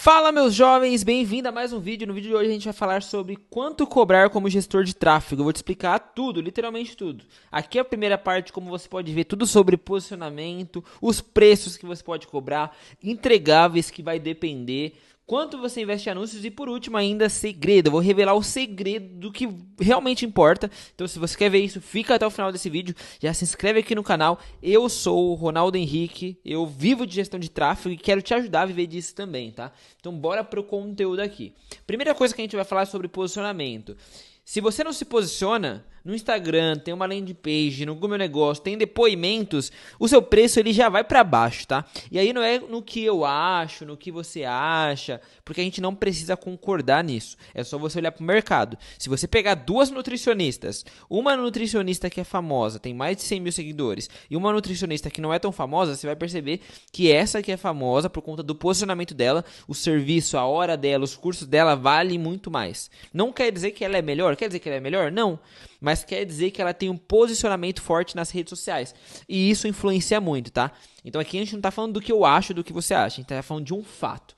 Fala, meus jovens, bem-vindo a mais um vídeo. No vídeo de hoje a gente vai falar sobre quanto cobrar como gestor de tráfego. Eu vou te explicar tudo, literalmente tudo. Aqui é a primeira parte, como você pode ver, tudo sobre posicionamento, os preços que você pode cobrar, entregáveis que vai depender, quanto você investe em anúncios e, por último, ainda segredo. Eu vou revelar o segredo do que realmente importa. Então, se você quer ver isso, fica até o final desse vídeo. Já se inscreve aqui no canal. Eu sou o Ronaldo Henrique. Eu vivo de gestão de tráfego e quero te ajudar a viver disso também, tá? Então, bora pro conteúdo aqui. Primeira coisa que a gente vai falar é sobre posicionamento. Se você não se posiciona no Instagram, tem uma landing page, no Google Negócio, tem depoimentos, o seu preço ele já vai para baixo, tá? E aí não é no que eu acho, no que você acha, porque a gente não precisa concordar nisso. É só você olhar para o mercado. Se você pegar duas nutricionistas, uma nutricionista que é famosa, tem mais de 100 mil seguidores, e uma nutricionista que não é tão famosa, você vai perceber que essa que é famosa, por conta do posicionamento dela, o serviço, a hora dela, os cursos dela valem muito mais. Não quer dizer que ela é melhor? Quer dizer que ela é melhor? Não. Mas quer dizer que ela tem um posicionamento forte nas redes sociais. E isso influencia muito, tá? Então aqui a gente não tá falando do que eu acho, do que você acha. A gente tá falando de um fato.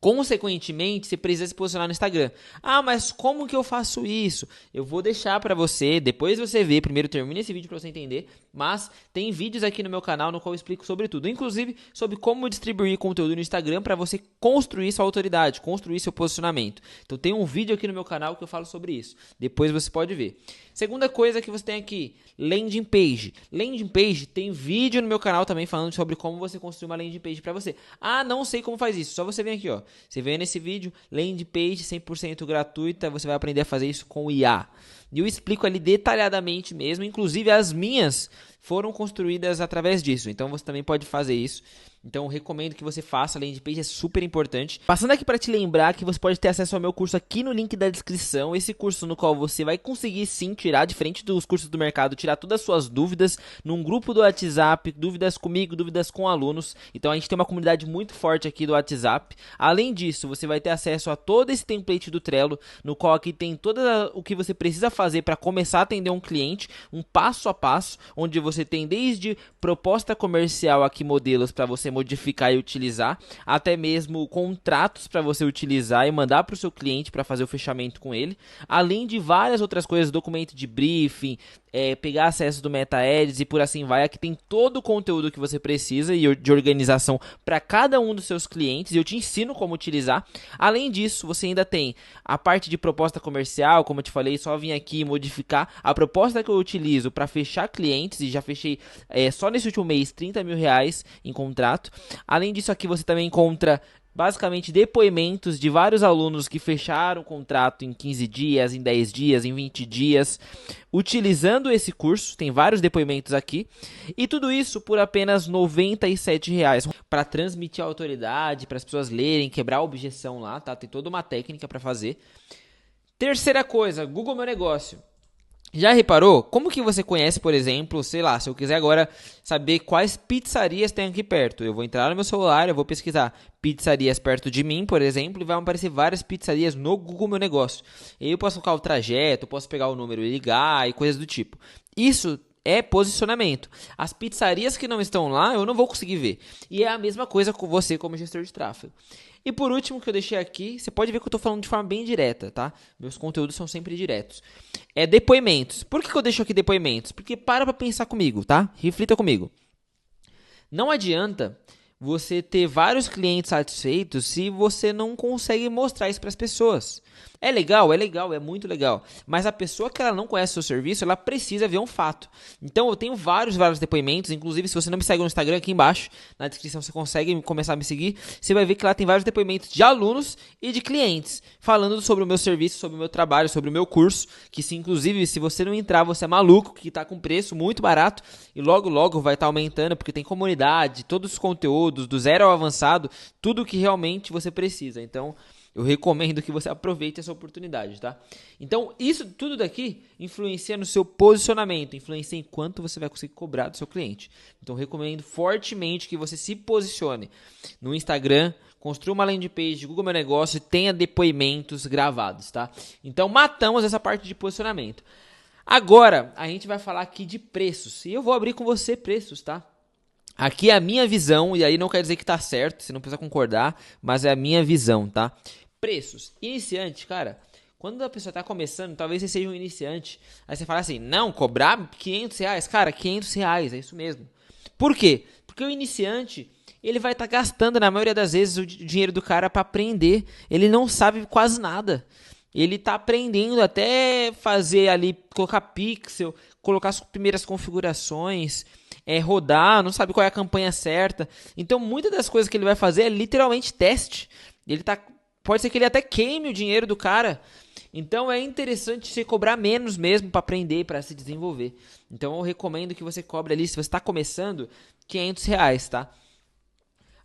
Consequentemente, você precisa se posicionar no Instagram. Ah, mas como que eu faço isso? Eu vou deixar pra você, depois você vê, primeiro termina esse vídeo pra você entender, mas tem vídeos aqui no meu canal no qual eu explico sobre tudo, inclusive sobre como distribuir conteúdo no Instagram para você construir sua autoridade, construir seu posicionamento. Então tem um vídeo aqui no meu canal que eu falo sobre isso, depois você pode ver. Segunda coisa que você tem aqui, landing page. Landing page tem vídeo no meu canal também falando sobre como você construir uma landing page para você. Ah, não sei como faz isso, só você vem aqui, ó. Você vem nesse vídeo, landing page 100% gratuita, você vai aprender a fazer isso com o IA. E eu explico ali detalhadamente mesmo, inclusive as minhas foram construídas através disso, então você também pode fazer isso. Então eu recomendo que você faça, a landing page é super importante. Passando aqui para te lembrar que você pode ter acesso ao meu curso aqui no link da descrição. Esse curso no qual você vai conseguir sim tirar, diferente dos cursos do mercado, tirar todas as suas dúvidas num grupo do WhatsApp, dúvidas comigo, dúvidas com alunos. Então a gente tem uma comunidade muito forte aqui do WhatsApp. Além disso, você vai ter acesso a todo esse template do Trello, no qual aqui tem todo o que você precisa fazer para começar a atender um cliente, um passo a passo, onde você tem desde proposta comercial aqui, modelos para você modificar e utilizar, até mesmo contratos para você utilizar e mandar para o seu cliente para fazer o fechamento com ele, além de várias outras coisas, documento de briefing, pegar acesso do Meta Ads e por assim vai. Aqui tem todo o conteúdo que você precisa e de organização para cada um dos seus clientes, e eu te ensino como utilizar. Além disso, você ainda tem a parte de proposta comercial, como eu te falei, só vim aqui modificar a proposta que eu utilizo para fechar clientes, e já fechei só nesse último mês 30 mil reais em contrato. Além disso, aqui você também encontra basicamente depoimentos de vários alunos que fecharam o contrato em 15 dias, em 10 dias, em 20 dias, utilizando esse curso. Tem vários depoimentos aqui. E tudo isso por apenas R$ 97,00 para transmitir a autoridade, para as pessoas lerem, quebrar a objeção lá, tá? Tem toda uma técnica para fazer. Terceira coisa, Google Meu Negócio. Já reparou? Como que você conhece, por exemplo, sei lá, se eu quiser agora saber quais pizzarias tem aqui perto, eu vou entrar no meu celular, eu vou pesquisar pizzarias perto de mim, por exemplo, e vai aparecer várias pizzarias no Google Meu Negócio. E aí eu posso colocar o trajeto, eu posso pegar o número e ligar e coisas do tipo. Isso é posicionamento. As pizzarias que não estão lá, eu não vou conseguir ver. E é a mesma coisa com você como gestor de tráfego. E por último, que eu deixei aqui, você pode ver que eu estou falando de forma bem direta, tá? Meus conteúdos são sempre diretos. Depoimentos. Por que eu deixo aqui depoimentos? Porque para pensar comigo, tá? Reflita comigo. Não adianta você ter vários clientes satisfeitos se você não consegue mostrar isso para as pessoas. É legal, é muito legal. Mas a pessoa que ela não conhece o seu serviço, ela precisa ver um fato. Então eu tenho vários depoimentos. Inclusive, se você não me segue no Instagram, aqui embaixo, na descrição você consegue começar a me seguir. Você vai ver que lá tem vários depoimentos de alunos e de clientes, falando sobre o meu serviço, sobre o meu trabalho, sobre o meu curso. Que se inclusive, se você não entrar, você é maluco, que está com preço muito barato. E logo vai estar aumentando, porque tem comunidade, todos os conteúdos, do zero ao avançado, tudo que realmente você precisa. Então eu recomendo que você aproveite essa oportunidade, tá? Então, isso tudo daqui influencia no seu posicionamento, influencia em quanto você vai conseguir cobrar do seu cliente. Então, eu recomendo fortemente que você se posicione no Instagram, construa uma landing page de Google Meu Negócio e tenha depoimentos gravados, tá? Então, matamos essa parte de posicionamento. Agora, a gente vai falar aqui de preços. E eu vou abrir com você preços, tá? Aqui é a minha visão, e aí não quer dizer que tá certo, você não precisa concordar, mas é a minha visão, tá? Preços. Iniciante, cara, quando a pessoa tá começando, talvez você seja um iniciante, aí você fala assim, não, cobrar R$ 500, cara, R$ 500, é isso mesmo. Por quê? Porque o iniciante, ele vai estar gastando, na maioria das vezes, o dinheiro do cara para aprender, ele não sabe quase nada. Ele tá aprendendo até fazer ali, colocar pixel, colocar as primeiras configurações, rodar, não sabe qual é a campanha certa. Então, muitas das coisas que ele vai fazer é literalmente teste. Pode ser que ele até queime o dinheiro do cara. Então, é interessante você cobrar menos mesmo para aprender, para se desenvolver. Então, eu recomendo que você cobre ali, se você está começando, R$ 500, tá?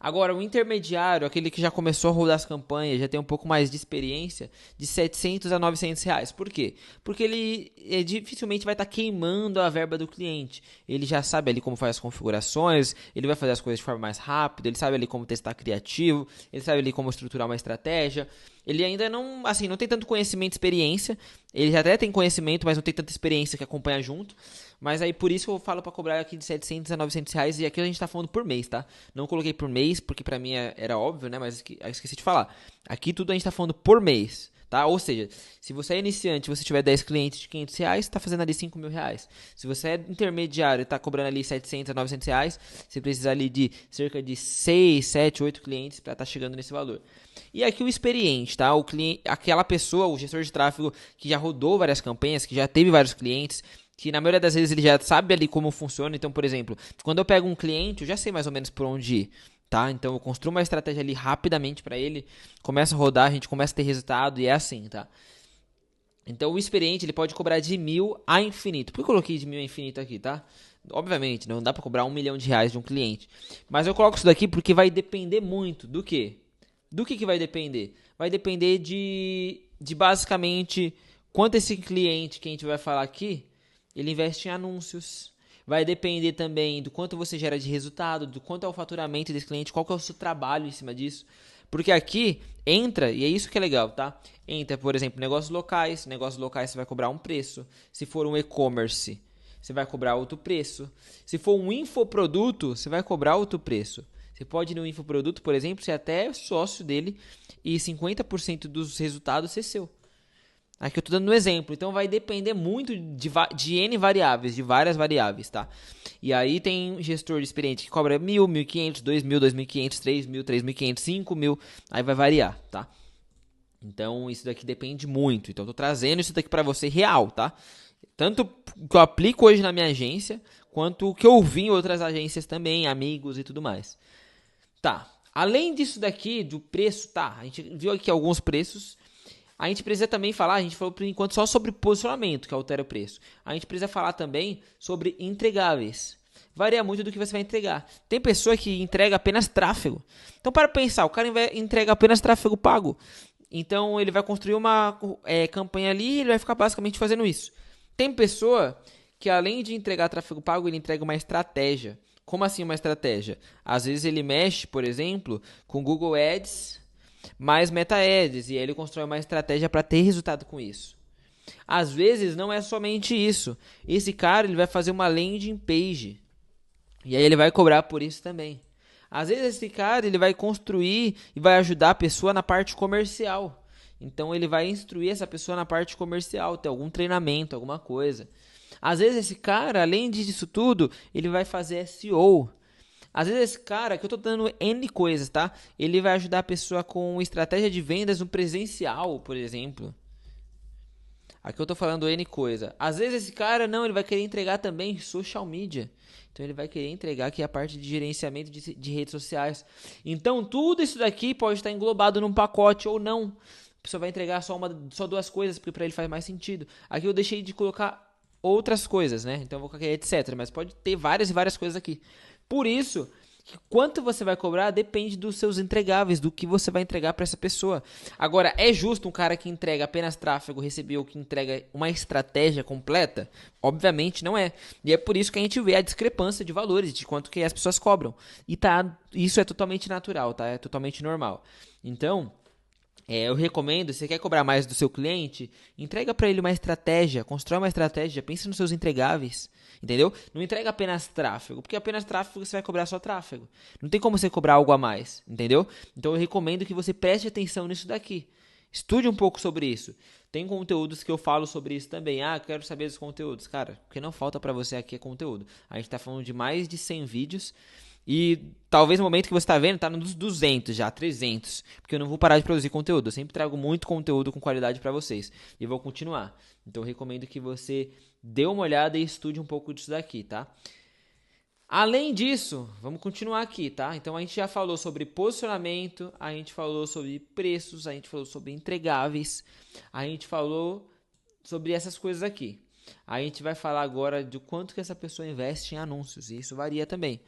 Agora, o intermediário, aquele que já começou a rodar as campanhas, já tem um pouco mais de experiência, de R$ 700 a R$ 900. Por quê? Porque ele dificilmente vai estar queimando a verba do cliente. Ele já sabe ali como faz as configurações, ele vai fazer as coisas de forma mais rápida, ele sabe ali como testar criativo, ele sabe ali como estruturar uma estratégia. Ele ainda não tem tanto conhecimento e experiência. Ele já até tem conhecimento, mas não tem tanta experiência que acompanha junto. Mas aí por isso que eu falo para cobrar aqui de R$ 700 a R$ 900. E aqui a gente tá falando por mês, tá? Não coloquei por mês, porque pra mim era óbvio, né? Mas esqueci de falar. Aqui tudo a gente tá falando por mês, tá? Ou seja, se você é iniciante e você tiver 10 clientes de R$ 500, tá fazendo ali R$ 5.000. Se você é intermediário e tá cobrando ali R$ 700 a R$ 900, você precisa ali de cerca de 6, 7, 8 clientes para tá chegando nesse valor. E aqui o experiente, tá? O cliente, aquela pessoa, o gestor de tráfego que já rodou várias campanhas, que já teve vários clientes, que na maioria das vezes ele já sabe ali como funciona. Então, por exemplo, quando eu pego um cliente, eu já sei mais ou menos por onde ir, tá? Então eu construo uma estratégia ali rapidamente para ele, começa a rodar, a gente começa a ter resultado e é assim, tá? Então o experiente ele pode cobrar de 1.000 a infinito. Por que eu coloquei de 1.000 a infinito aqui, tá? Obviamente, não dá para cobrar R$ 1.000.000 de um cliente. Mas eu coloco isso daqui porque vai depender muito do quê? Do que vai depender? Vai depender de basicamente quanto esse cliente que a gente vai falar aqui, ele investe em anúncios. Vai depender também do quanto você gera de resultado, do quanto é o faturamento desse cliente, qual que é o seu trabalho em cima disso. Porque aqui entra, e é isso que é legal, tá? Entra, por exemplo, negócios locais você vai cobrar um preço. Se for um e-commerce, você vai cobrar outro preço. Se for um infoproduto, você vai cobrar outro preço. Você pode ir no infoproduto, por exemplo, ser até sócio dele e 50% dos resultados ser seu. Aqui eu estou dando um exemplo. Então vai depender muito de N variáveis, de várias variáveis, tá? E aí tem gestor experiente que cobra 1.000, 1.500, 2.000, 2.500, 3.000, 3.500, 5.000. Aí vai variar, tá? Então isso daqui depende muito. Então eu estou trazendo isso daqui para você real, tá? Tanto o que eu aplico hoje na minha agência, quanto o que eu vi em outras agências também, amigos e tudo mais. Tá, além disso daqui, do preço, tá, a gente viu aqui alguns preços, a gente precisa também falar, a gente falou por enquanto só sobre posicionamento, que altera o preço. A gente precisa falar também sobre entregáveis. Varia muito do que você vai entregar. Tem pessoa que entrega apenas tráfego. Então, para pensar, o cara entrega apenas tráfego pago. Então, ele vai construir uma campanha ali e ele vai ficar basicamente fazendo isso. Tem pessoa que, além de entregar tráfego pago, ele entrega uma estratégia. Como assim uma estratégia? Às vezes ele mexe, por exemplo, com Google Ads mais Meta Ads e aí ele constrói uma estratégia para ter resultado com isso. Às vezes não é somente isso. Esse cara ele vai fazer uma landing page e aí ele vai cobrar por isso também. Às vezes esse cara ele vai construir e vai ajudar a pessoa na parte comercial. Então ele vai instruir essa pessoa na parte comercial, ter algum treinamento, alguma coisa. Às vezes esse cara, além disso tudo, ele vai fazer SEO. Às vezes esse cara, que eu tô dando N coisas, tá? Ele vai ajudar a pessoa com estratégia de vendas no presencial, por exemplo. Aqui eu tô falando N coisa. Às vezes esse cara, não, ele vai querer entregar também social media. Então ele vai querer entregar aqui a parte de gerenciamento de redes sociais. Então tudo isso daqui pode estar englobado num pacote ou não. A pessoa vai entregar só duas coisas, porque para ele faz mais sentido. Aqui eu deixei de colocar outras coisas, né? Então eu vou colocar etc. Mas pode ter várias e várias coisas aqui. Por isso, quanto você vai cobrar depende dos seus entregáveis, do que você vai entregar para essa pessoa. Agora, é justo um cara que entrega apenas tráfego receber ou que entrega uma estratégia completa? Obviamente não é. E é por isso que a gente vê a discrepância de valores, de quanto que as pessoas cobram. E isso é totalmente natural, tá? É totalmente normal. Então, Eu recomendo, se você quer cobrar mais do seu cliente, entrega para ele uma estratégia, constrói uma estratégia, pensa nos seus entregáveis, entendeu? Não entrega apenas tráfego, porque apenas tráfego você vai cobrar só tráfego. Não tem como você cobrar algo a mais, entendeu? Então eu recomendo que você preste atenção nisso daqui. Estude um pouco sobre isso. Tem conteúdos que eu falo sobre isso também. Quero saber dos conteúdos. Cara, o que não falta para você aqui é conteúdo. A gente tá falando de mais de 100 vídeos. E talvez no momento que você está vendo, tá nos 200 já, 300. Porque eu não vou parar de produzir conteúdo. Eu sempre trago muito conteúdo com qualidade para vocês. E vou continuar. Então eu recomendo que você dê uma olhada e estude um pouco disso daqui, tá? Além disso, vamos continuar aqui, tá? Então a gente já falou sobre posicionamento, a gente falou sobre preços, a gente falou sobre entregáveis, a gente falou sobre essas coisas aqui. A gente vai falar agora de quanto que essa pessoa investe em anúncios, e isso varia também.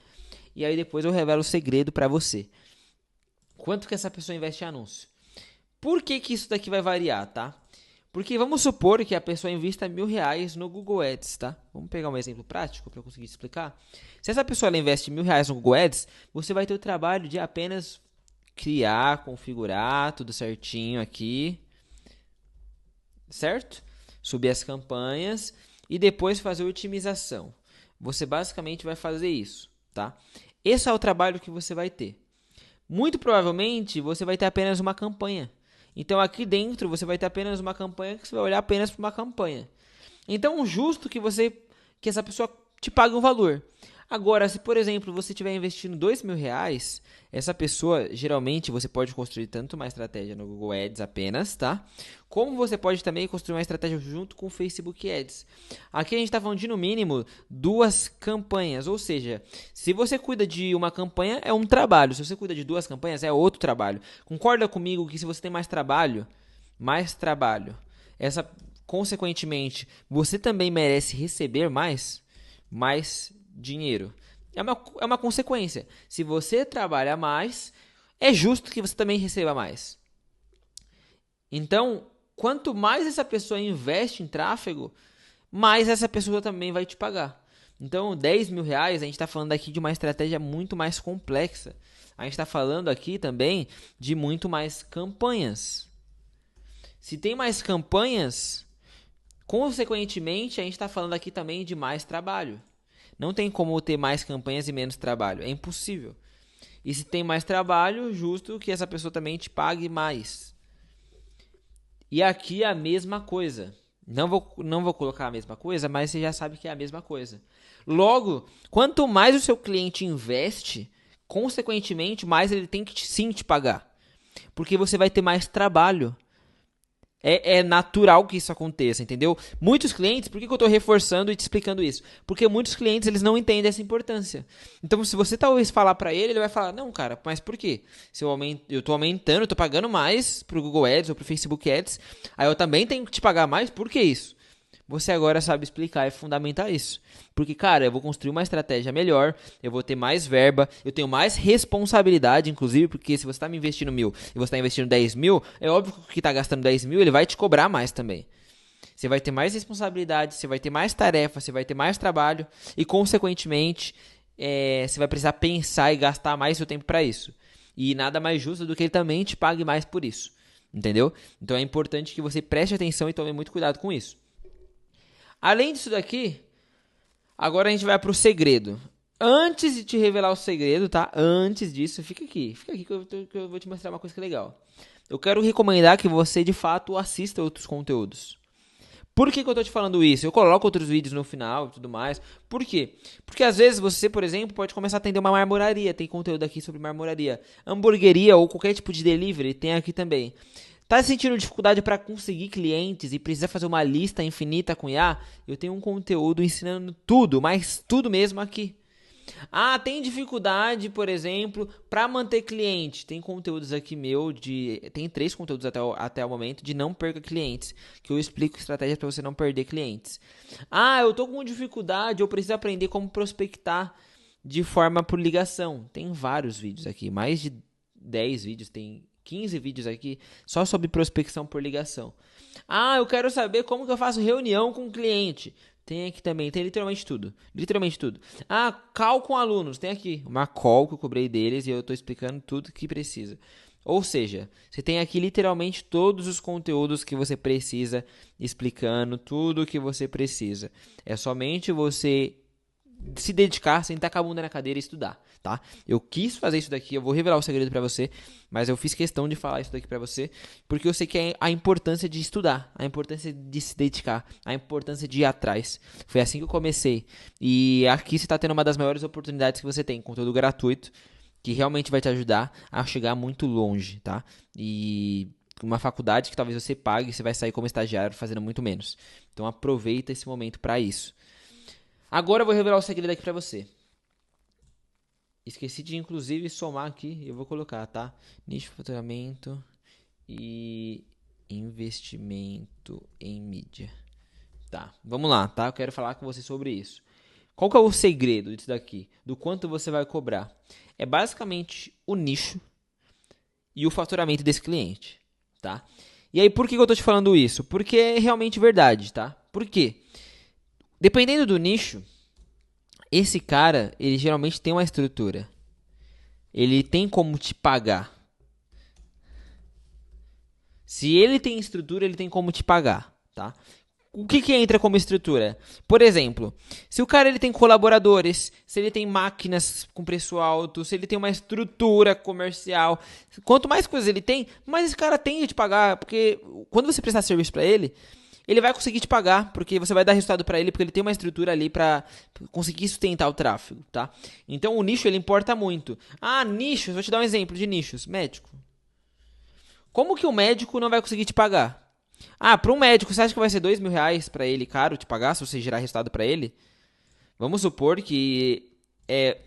E aí depois eu revelo o segredo para você. Quanto que essa pessoa investe em anúncio? Por que que isso daqui vai variar, tá? Porque vamos supor que a pessoa invista R$1.000 no Google Ads, tá? Vamos pegar um exemplo prático para eu conseguir explicar. Se essa pessoa ela investe R$1.000 no Google Ads, você vai ter o trabalho de apenas criar, configurar tudo certinho aqui, certo? Subir as campanhas e depois fazer a otimização. Você basicamente vai fazer isso, tá? Esse é o trabalho que você vai ter. Muito provavelmente você vai ter apenas uma campanha. Então aqui dentro você vai ter apenas uma campanha que você vai olhar apenas para uma campanha. Então justo que essa pessoa te pague um valor. Agora, se por exemplo você estiver investindo R$2.000, essa pessoa, geralmente você pode construir tanto uma estratégia no Google Ads apenas, tá? Como você pode também construir uma estratégia junto com o Facebook Ads. Aqui a gente está falando de no mínimo 2 campanhas, ou seja, se você cuida de uma campanha é um trabalho, se você cuida de 2 campanhas é outro trabalho. Concorda comigo que se você tem mais trabalho, consequentemente, você também merece receber mais dinheiro. É uma consequência. Se você trabalha mais, é justo que você também receba mais. Então, quanto mais essa pessoa investe em tráfego, mais essa pessoa também vai te pagar. Então, R$10.000, a gente está falando aqui de uma estratégia muito mais complexa. A gente está falando aqui também de muito mais campanhas. Se tem mais campanhas, consequentemente, a gente está falando aqui também de mais trabalho. Não tem como ter mais campanhas e menos trabalho. É impossível. E se tem mais trabalho, justo que essa pessoa também te pague mais. E aqui é a mesma coisa. Não vou colocar a mesma coisa, mas você já sabe que é a mesma coisa. Logo, quanto mais o seu cliente investe, consequentemente, mais ele tem que sim te pagar. Porque você vai ter mais trabalho. É natural que isso aconteça, entendeu? Muitos clientes, por que eu estou reforçando e te explicando isso? Porque muitos clientes eles não entendem essa importância. Então, se você talvez falar para ele vai falar, não, cara, mas por quê? Se eu estou aumentando, eu estou pagando mais pro Google Ads ou pro Facebook Ads, aí eu também tenho que te pagar mais, por que isso? Você agora sabe explicar e fundamentar isso. Porque, cara, eu vou construir uma estratégia melhor, eu vou ter mais verba, eu tenho mais responsabilidade, inclusive, porque se você está me investindo 1.000 e você está investindo 10.000, é óbvio que o que está gastando 10.000, ele vai te cobrar mais também. Você vai ter mais responsabilidade, você vai ter mais tarefa, você vai ter mais trabalho e, consequentemente, você vai precisar pensar e gastar mais seu tempo para isso. E nada mais justo do que ele também te pague mais por isso. Entendeu? Então é importante que você preste atenção e tome muito cuidado com isso. Além disso daqui, agora a gente vai para o segredo. Antes de te revelar o segredo, tá? Antes disso, fica aqui que eu vou te mostrar uma coisa que é legal. Eu quero recomendar que você, de fato, assista outros conteúdos. Por que eu tô te falando isso? Eu coloco outros vídeos no final e tudo mais. Por quê? Porque às vezes você, por exemplo, pode começar a atender uma marmoraria. Tem conteúdo aqui sobre marmoraria. Hamburgueria ou qualquer tipo de delivery tem aqui também. Tá sentindo dificuldade para conseguir clientes e precisa fazer uma lista infinita com IA? Eu tenho um conteúdo ensinando tudo, mas tudo mesmo aqui. Tem dificuldade, por exemplo, para manter cliente. Tem conteúdos aqui tem 3 conteúdos até o momento de não perca clientes, que eu explico estratégias para você não perder clientes. Eu tô com dificuldade, eu preciso aprender como prospectar de forma por ligação. Tem vários vídeos aqui, mais de 10 vídeos, tem 15 vídeos aqui só sobre prospecção por ligação. Eu quero saber como que eu faço reunião com o cliente. Tem aqui também, tem literalmente tudo. Literalmente tudo. Call com alunos, tem aqui uma call que eu cobrei deles e eu estou explicando tudo que precisa. Ou seja, você tem aqui literalmente todos os conteúdos que você precisa, explicando tudo o que você precisa. É somente você se dedicar, sentar com a bunda na cadeira e estudar, tá? Eu quis fazer isso daqui, eu vou revelar o segredo pra você, mas eu fiz questão de falar isso daqui pra você, porque eu sei que é a importância de estudar, a importância de se dedicar, a importância de ir atrás. Foi assim que eu comecei. E aqui você tá tendo uma das maiores oportunidades que você tem, conteúdo gratuito, que realmente vai te ajudar a chegar muito longe, tá? E uma faculdade que talvez você pague, você vai sair como estagiário fazendo muito menos. Então aproveita esse momento pra isso. Agora eu vou revelar o segredo aqui pra você. Esqueci de inclusive somar aqui, eu vou colocar, tá? Nicho, faturamento e investimento em mídia. Tá, vamos lá, tá? Eu quero falar com você sobre isso. Qual que é o segredo disso daqui? Do quanto você vai cobrar? É basicamente o nicho e o faturamento desse cliente, tá? E aí, por que eu tô te falando isso? Porque é realmente verdade, tá? Por quê? Dependendo do nicho, esse cara, ele geralmente tem uma estrutura. Ele tem como te pagar. Se ele tem estrutura, ele tem como te pagar, tá? O que entra como estrutura? Por exemplo, se o cara ele tem colaboradores, se ele tem máquinas com preço alto, se ele tem uma estrutura comercial, quanto mais coisas ele tem, mais esse cara tem de te pagar, porque quando você prestar serviço para ele, ele vai conseguir te pagar, porque você vai dar resultado para ele, porque ele tem uma estrutura ali para conseguir sustentar o tráfego, tá? Então o nicho ele importa muito. Ah, nichos, vou te dar um exemplo de nichos. Médico. Como que o médico não vai conseguir te pagar? Ah, para um médico, você acha que vai ser R$ 2.000 para ele caro te pagar se você gerar resultado para ele? Vamos supor que,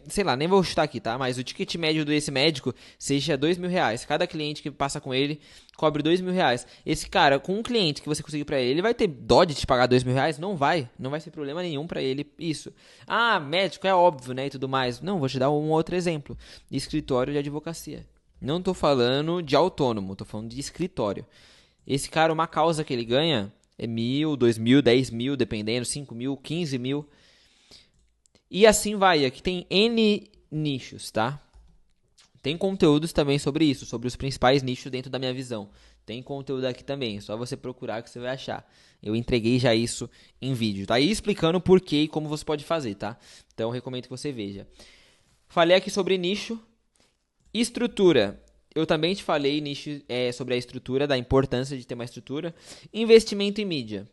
sei lá, nem vou chutar aqui, tá? Mas o ticket médio desse médico seja R$ 2.000. Cada cliente que passa com ele cobre R$ 2.000. Esse cara, com um cliente que você conseguir para ele vai ter dó de te pagar R$ 2.000? Não vai ser problema nenhum para ele isso. Ah, médico é óbvio, né, e tudo mais. Não, vou te dar um outro exemplo. Escritório de advocacia. Não tô falando de autônomo, tô falando de escritório. Esse cara, uma causa que ele ganha é 1.000, 2.000, 10.000, dependendo, 5.000, 15.000. E assim vai. Aqui tem N nichos, tá? Tem conteúdos também sobre isso, sobre os principais nichos dentro da minha visão. Tem conteúdo aqui também, é só você procurar que você vai achar. Eu entreguei já isso em vídeo, tá? E explicando por que e como você pode fazer, tá? Então eu recomendo que você veja. Falei aqui sobre nicho. Estrutura. Eu também te falei nicho, sobre a estrutura, da importância de ter uma estrutura. Investimento em mídia.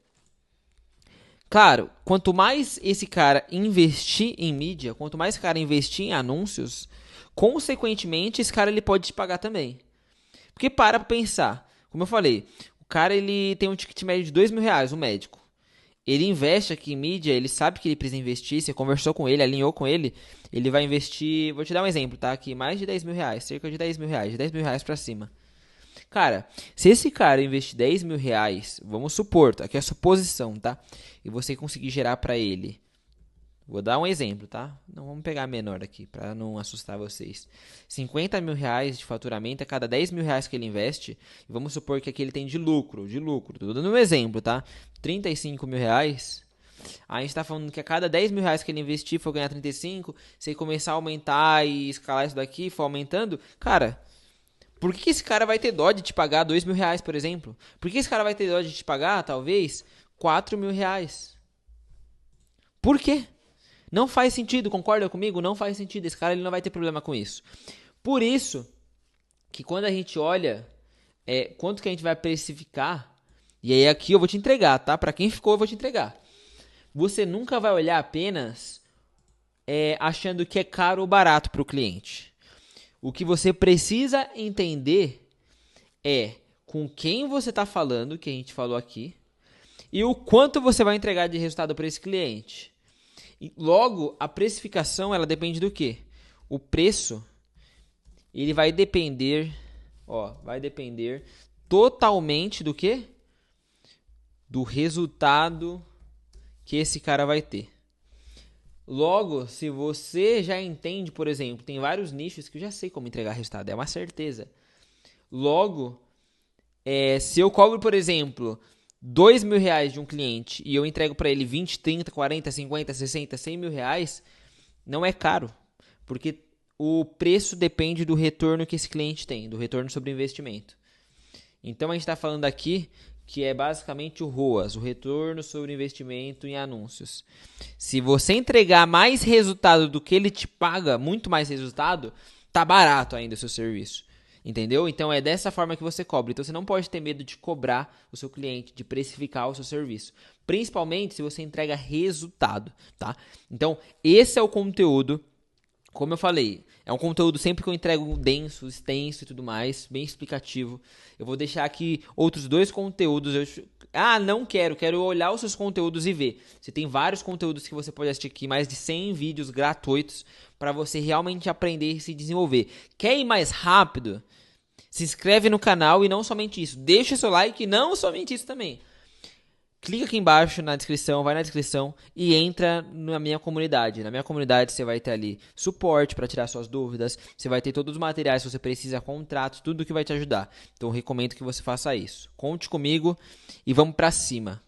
Claro, quanto mais esse cara investir em mídia, quanto mais esse cara investir em anúncios, consequentemente esse cara ele pode te pagar também. Porque para pra pensar, como eu falei, o cara ele tem um ticket médio de R$ 2.000, um médico. Ele investe aqui em mídia, ele sabe que ele precisa investir, você conversou com ele, alinhou com ele, ele vai investir, vou te dar um exemplo, tá? Aqui, mais de R$ 10.000, cerca de R$ 10.000, de R$ 10.000 pra cima. Cara, se esse cara investir R$ 10.000, vamos supor, tá? Aqui é a suposição, tá? E você conseguir gerar pra ele, vou dar um exemplo, tá? Não vamos pegar menor aqui, pra não assustar vocês. R$ 50.000 de faturamento a cada R$ 10.000 que ele investe, e vamos supor que aqui ele tem de lucro, tô dando um exemplo, tá? R$ 35.000, a gente tá falando que a cada R$ 10.000 que ele investir for ganhar 35, se ele começar a aumentar e escalar isso daqui, for aumentando, cara, por que esse cara vai ter dó de te pagar R$ 2.000, por exemplo? Por que esse cara vai ter dó de te pagar, talvez, R$ 4.000? Por quê? Não faz sentido, concorda comigo? Não faz sentido, esse cara ele não vai ter problema com isso. Por isso, que quando a gente olha quanto que a gente vai precificar, e aí aqui eu vou te entregar, tá? Pra quem ficou, eu vou te entregar. Você nunca vai olhar apenas achando que é caro ou barato para o cliente. O que você precisa entender é com quem você está falando, que a gente falou aqui, e o quanto você vai entregar de resultado para esse cliente. E logo, a precificação ela depende do quê? O preço ele vai depender totalmente do quê? Do resultado que esse cara vai ter. Logo, se você já entende, por exemplo, tem vários nichos que eu já sei como entregar resultado, é uma certeza. Logo, se eu cobro, por exemplo, R$ 2.000 de um cliente e eu entrego para ele 20, 30, 40, 50, 60, R$ 100.000, não é caro. Porque o preço depende do retorno que esse cliente tem, do retorno sobre investimento. Então a gente está falando aqui que é basicamente o ROAS, o retorno sobre investimento em anúncios. Se você entregar mais resultado do que ele te paga, muito mais resultado, tá barato ainda o seu serviço. Entendeu? Então é dessa forma que você cobra. Então você não pode ter medo de cobrar o seu cliente, de precificar o seu serviço. Principalmente se você entrega resultado, tá? Então esse é o conteúdo. Como eu falei, é um conteúdo sempre que eu entrego denso, extenso e tudo mais, bem explicativo. Eu vou deixar aqui outros 2 conteúdos. Não quero olhar os seus conteúdos e ver. Você tem vários conteúdos que você pode assistir aqui, mais de 100 vídeos gratuitos para você realmente aprender e se desenvolver. Quer ir mais rápido? Se inscreve no canal e não somente isso. Deixa seu like e não somente isso também. Clica aqui embaixo na descrição, vai na descrição e entra na minha comunidade. Na minha comunidade você vai ter ali suporte para tirar suas dúvidas, você vai ter todos os materiais que você precisa, contratos, tudo que vai te ajudar. Então eu recomendo que você faça isso. Conte comigo e vamos para cima.